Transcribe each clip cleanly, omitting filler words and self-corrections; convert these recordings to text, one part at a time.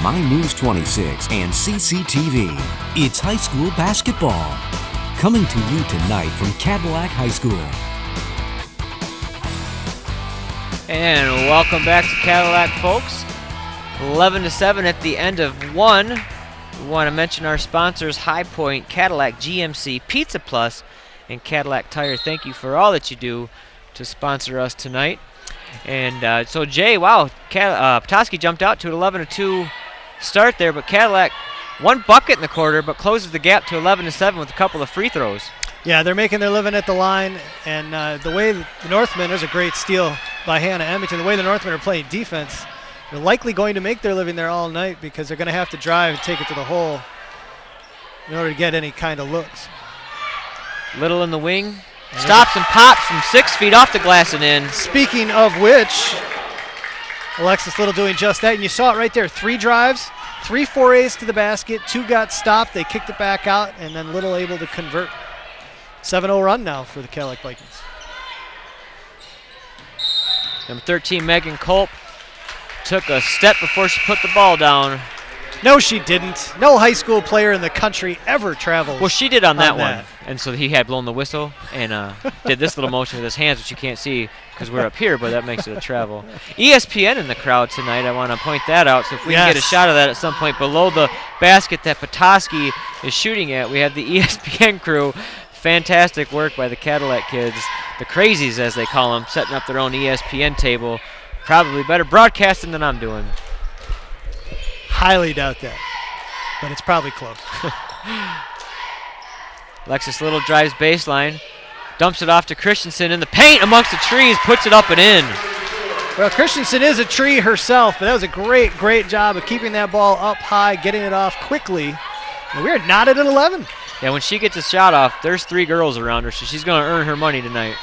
My News 26 and CCTV. It's high school basketball. Coming to you tonight from Cadillac High School. And welcome back to Cadillac, folks. 11-7 at the end of one. We want to mention our sponsors, High Point, Cadillac, GMC, Pizza Plus, and Cadillac Tire. Thank you for all that you do to sponsor us tonight. And so, Jay, wow, Petoskey jumped out to an 11-2 start there, but Cadillac one bucket in the quarter, but closes the gap to 11-7 with a couple of free throws. Yeah, they're making their living at the line, and the way the Northmen, there's a great steal by Hannah Edmonton, the way the Northmen are playing defense, they're likely going to make their living there all night because they're going to have to drive and take it to the hole in order to get any kind of looks. Little in the wing, stops and pops from 6 feet off the glass and in. Speaking of which, Alexis Little doing just that, and you saw it right there, 3 drives, 3 forays to the basket, 2 got stopped, they kicked it back out, and then Little able to convert. 7-0 run now for the Cadillac Vikings. Number 13, Megan Culp, took a step before she put the ball down. No, she didn't. No high school player in the country ever travels. Well, she did on that one. And so he had blown the whistle and did this little motion with his hands, which you can't see because we're up here, but that makes it a travel. ESPN in the crowd tonight. I want to point that out. So if we can get a shot of that at some point below the basket that Petoskey is shooting at, we have the ESPN crew. Fantastic work by the Cadillac kids, the crazies as they call them, setting up their own ESPN table. Probably better broadcasting than I'm doing. Highly doubt that, but it's probably close. Alexis Little drives baseline, dumps it off to Christensen in the paint amongst the trees, puts it up and in. Well, Christensen is a tree herself, but that was a great job of keeping that ball up high, getting it off quickly. And we're knotted at 11. Yeah, when she gets a shot off, there's 3 girls around her, so she's going to earn her money tonight.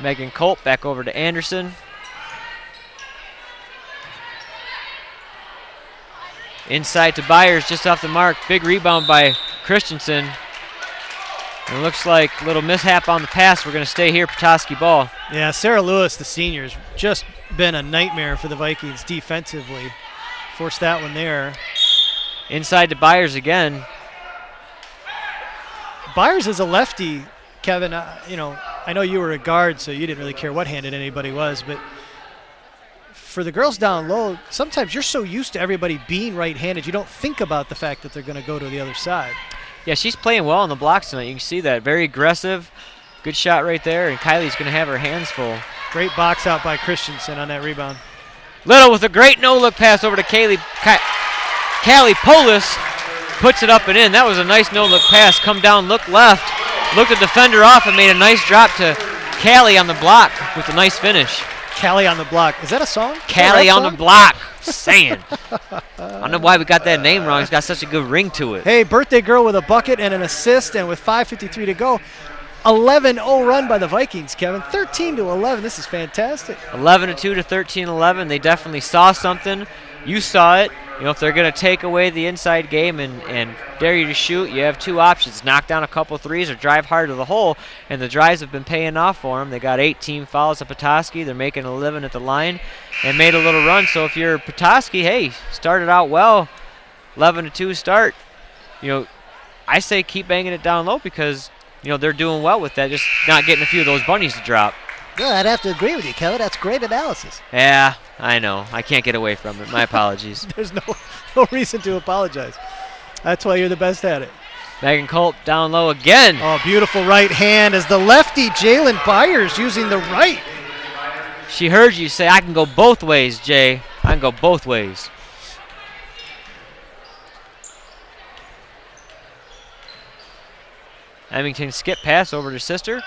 Megan Culp back over to Anderson. Inside to Byers, just off the mark. Big rebound by Christensen. And it looks like a little mishap on the pass. We're going to stay here, Petoskey ball. Yeah, Sarah Lewis, the senior, has just been a nightmare for the Vikings defensively. Forced that one there. Inside to Byers again. Byers is a lefty, Kevin. I know you were a guard, so you didn't really care what handed anybody was, but for the girls down low, sometimes you're so used to everybody being right-handed, you don't think about the fact that they're going to go to the other side. Yeah, she's playing well on the blocks tonight. You can see that. Very aggressive. Good shot right there, and Kylie's going to have her hands full. Great box out by Christensen on that rebound. Little with a great no-look pass over to Callie Polis. Puts it up and in. That was a nice no-look pass. Come down, look left. Looked the defender off and made a nice drop to Callie on the block with a nice finish. Callie on the block. Is that a song? Callie on the block. Saying. I don't know why we got that name wrong. It's got such a good ring to it. Hey, birthday girl with a bucket and an assist, and with 5:53 to go, 11-0 run by the Vikings, Kevin. 13-11. This is fantastic. 11-2 to 13-11. They definitely saw something. You saw it. You know, if they're going to take away the inside game and dare you to shoot, you have 2 options. Knock down a couple threes or drive hard to the hole, and the drives have been paying off for them. They got 18 fouls at Petoskey. They're making a living at the line and made a little run. So if you're Petoskey, hey, started out well, 11-2 start. You know, I say keep banging it down low because, you know, they're doing well with that, just not getting a few of those bunnies to drop. Well, I'd have to agree with you, Kevin. That's great analysis. Yeah, I know. I can't get away from it. My apologies. There's no reason to apologize. That's why you're the best at it. Megan Culp down low again. Oh, beautiful right hand as the lefty Jalen Byers using the right. She heard you say, I can go both ways, Jay. I can go both ways. Remington skip pass over to sister.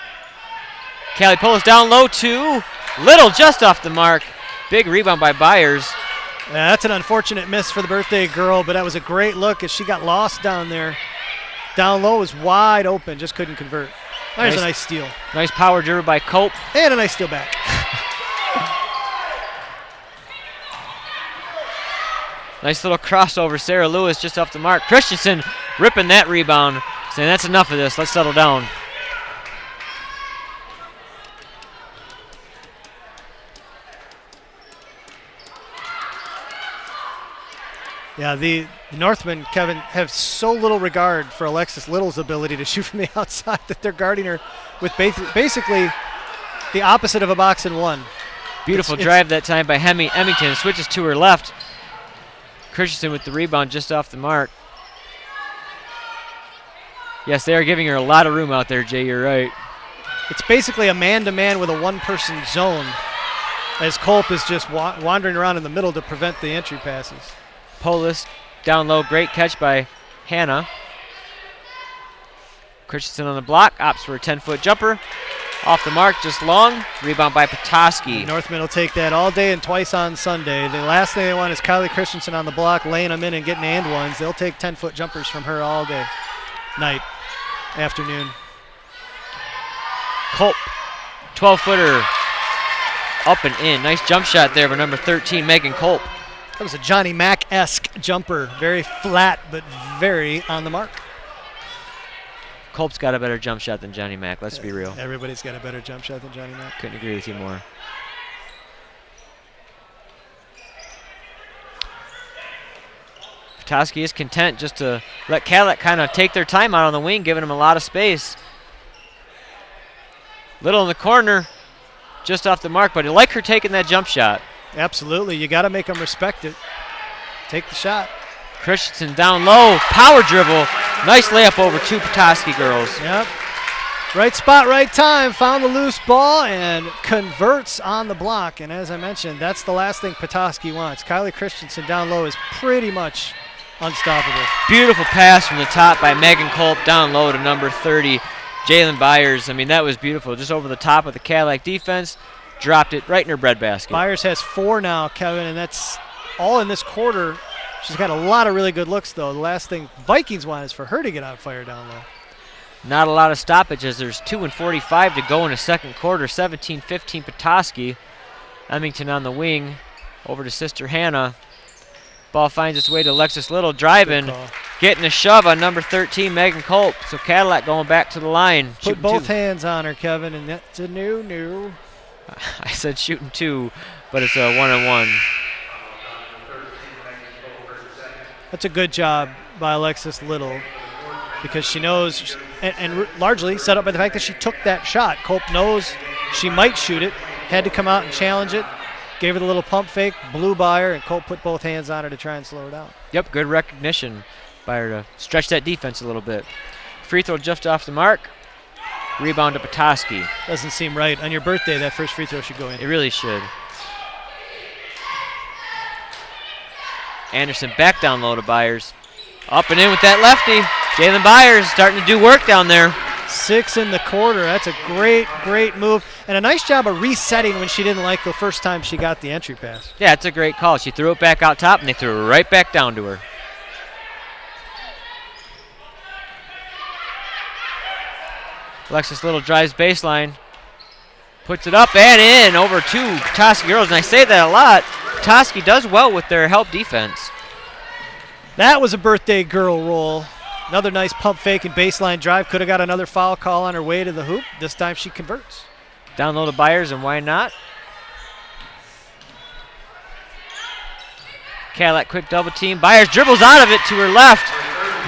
Callie Polis down low, 2. Little just off the mark. Big rebound by Byers. Yeah, that's an unfortunate miss for the birthday girl, but that was a great look as she got lost down there. Down low was wide open, just couldn't convert. There's a nice steal. Nice power dribble by Culp. And a nice steal back. Nice little crossover. Sarah Lewis just off the mark. Christensen ripping that rebound, saying that's enough of this. Let's settle down. Yeah, the Northmen, Kevin, have so little regard for Alexis Little's ability to shoot from the outside that they're guarding her with basically the opposite of a box and one. Beautiful drive that time by Emmington. Switches to her left. Christensen with the rebound just off the mark. Yes, they are giving her a lot of room out there, Jay. You're right. It's basically a man-to-man with a one-person zone as Culp is just wandering around in the middle to prevent the entry passes. Polis down low. Great catch by Hannah. Christensen on the block. Opts for a 10-foot jumper. Off the mark, just long. Rebound by Petoskey. The Northmen will take that all day and twice on Sunday. The last thing they want is Kylie Christensen on the block, laying them in and getting and ones. They'll take 10-foot jumpers from her all day, night, afternoon. Culp, 12-footer, up and in. Nice jump shot there by number 13, Megan Culp. That was a Johnny Mack-esque jumper. Very flat, but very on the mark. Culp's got a better jump shot than Johnny Mack, let's be real. Everybody's got a better jump shot than Johnny Mack. Couldn't agree with you more. Petoskey is content just to let Cadillac kind of take their time out on the wing, giving them a lot of space. Little in the corner, just off the mark, but I like her taking that jump shot. Absolutely, you got to make them respect it. Take the shot. Christensen down low, power dribble. Nice layup over two Petoskey girls. Yep. Right spot, right time. Found the loose ball and converts on the block. And as I mentioned, that's the last thing Petoskey wants. Kylie Christensen down low is pretty much unstoppable. Beautiful pass from the top by Megan Culp down low to number 30, Jalen Byers. I mean, that was beautiful. Just over the top of the Cadillac defense. Dropped it right in her breadbasket. Byers has 4 now, Kevin, and that's all in this quarter. She's got a lot of really good looks, though. The last thing Vikings want is for her to get out fire down low. Not a lot of stoppages. There's 2:45 to go in the second quarter. 17-15 Petoskey. Emmington on the wing. Over to Sister Hannah. Ball finds its way to Alexis Little. Driving. Getting a shove on number 13, Megan Culp. So Cadillac going back to the line. Put both hands on her, Kevin, and that's a no. I said shooting 2, but it's a 1-on-1. That's a good job by Alexis Little because she knows, and largely set up by the fact that she took that shot. Culp knows she might shoot it, had to come out and challenge it, gave her the little pump fake, blew by her, and Culp put both hands on her to try and slow her down. Yep, good recognition by her to stretch that defense a little bit. Free throw just off the mark. Rebound to Petoskey. Doesn't seem right. On your birthday, that first free throw should go in. It really should. Anderson back down low to Byers. Up and in with that lefty. Jalen Byers starting to do work down there. 6 in the quarter. That's a great move. And a nice job of resetting when she didn't like the first time she got the entry pass. Yeah, it's a great call. She threw it back out top, and they threw it right back down to her. Alexis Little drives baseline. Puts it up and in over two Petoskey girls. And I say that a lot. Petoskey does well with their help defense. That was a birthday girl roll. Another nice pump fake and baseline drive. Could have got another foul call on her way to the hoop. This time she converts. Down low to Byers, and why not? Cadillac quick double team. Byers dribbles out of it to her left.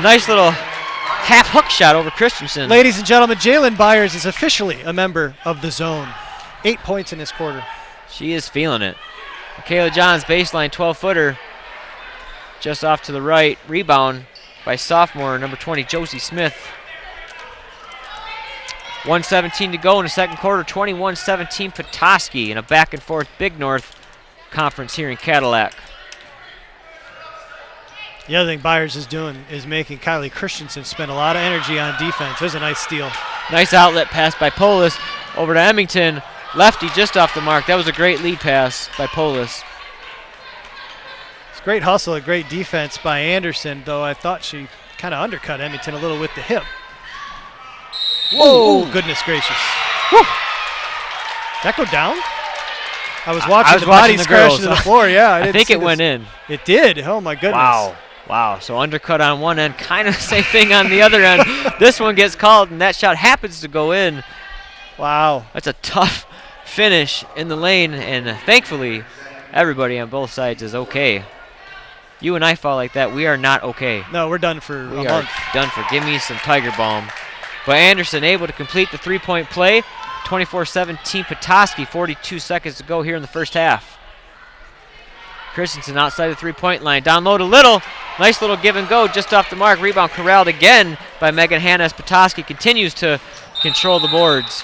Nice little half hook shot over Christensen. Ladies and gentlemen, Jalen Byers is officially a member of the zone. 8 points in this quarter. She is feeling it. Michaela Johns baseline 12-footer. Just off to the right. Rebound by sophomore number 20, Josie Smith. 1:17 to go in the second quarter. 21-17 Petoskey in a back and forth Big North conference here in Cadillac. The other thing Byers is doing is making Kylie Christensen spend a lot of energy on defense. There's a nice steal. Nice outlet pass by Polis over to Emmington. Lefty just off the mark. That was a great lead pass by Polis. It's great hustle and great defense by Anderson, though I thought she kind of undercut Emmington a little with the hip. Whoa, goodness gracious. Woo. Did that go down? I was watching the bodies crash to the floor. Yeah, I think it went in. It did. Oh, my goodness. Wow. So undercut on one end, kind of the same thing on the other end. This one gets called, and that shot happens to go in. Wow. That's a tough finish in the lane, and thankfully everybody on both sides is okay. you and I fall like that, we are not okay. No, we're done for a We are month. done for. Give me some Tiger Balm. But Anderson able to complete the three-point play. 24-17 Petoskey, 42 seconds to go here in the first half. Christensen outside the three-point line. Down low to Little. Nice little give and go just off the mark. Rebound corralled again by Megan Hanna as Petoskey continues to control the boards.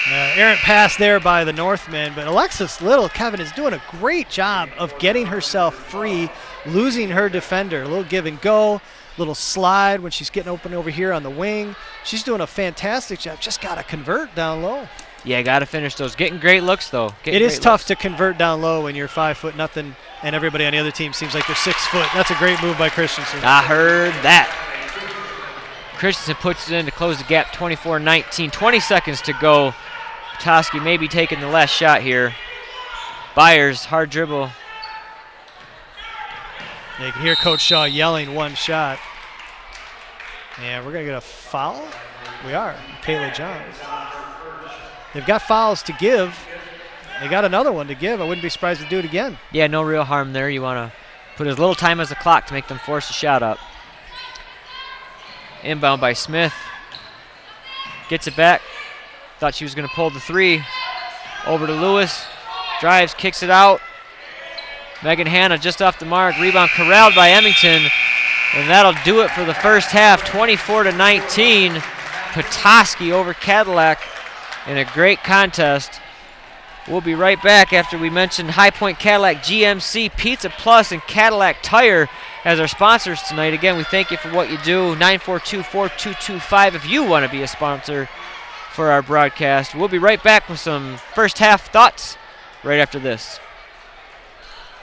Errant pass there by the Northmen, but Alexis Little, Kevin, is doing a great job of getting herself free, losing her defender. A little give and go, little slide when she's getting open over here on the wing. She's doing a fantastic job. Just got to convert down low. Yeah, got to finish those. Getting great looks, though. It is tough to convert down low when you're 5'0" and everybody on the other team seems like they're 6 foot. That's a great move by Christensen. I heard that. Christensen puts it in to close the gap, 24-19. 20 seconds to go. Petoskey may be taking the last shot here. Byers, hard dribble. Yeah, you can hear Coach Shaw yelling one shot. And we're going to get a foul. We are. Kayla Johns. They've got fouls to give. They got another one to give. I wouldn't be surprised to do it again. Yeah, no real harm there. You want to put as little time as the clock to make them force a shot up. Inbound by Smith. Gets it back. Thought she was going to pull the three. Over to Lewis. Drives, kicks it out. Megan Hanna just off the mark. Rebound corralled by Emmington. And that'll do it for the first half. 24-19. Petoskey over Cadillac in a great contest. We'll be right back after we mention High Point Cadillac, GMC, Pizza Plus, and Cadillac Tire as our sponsors tonight. Again, we thank you for what you do. 942-4225 if you want to be a sponsor for our broadcast. We'll be right back with some first half thoughts right after this.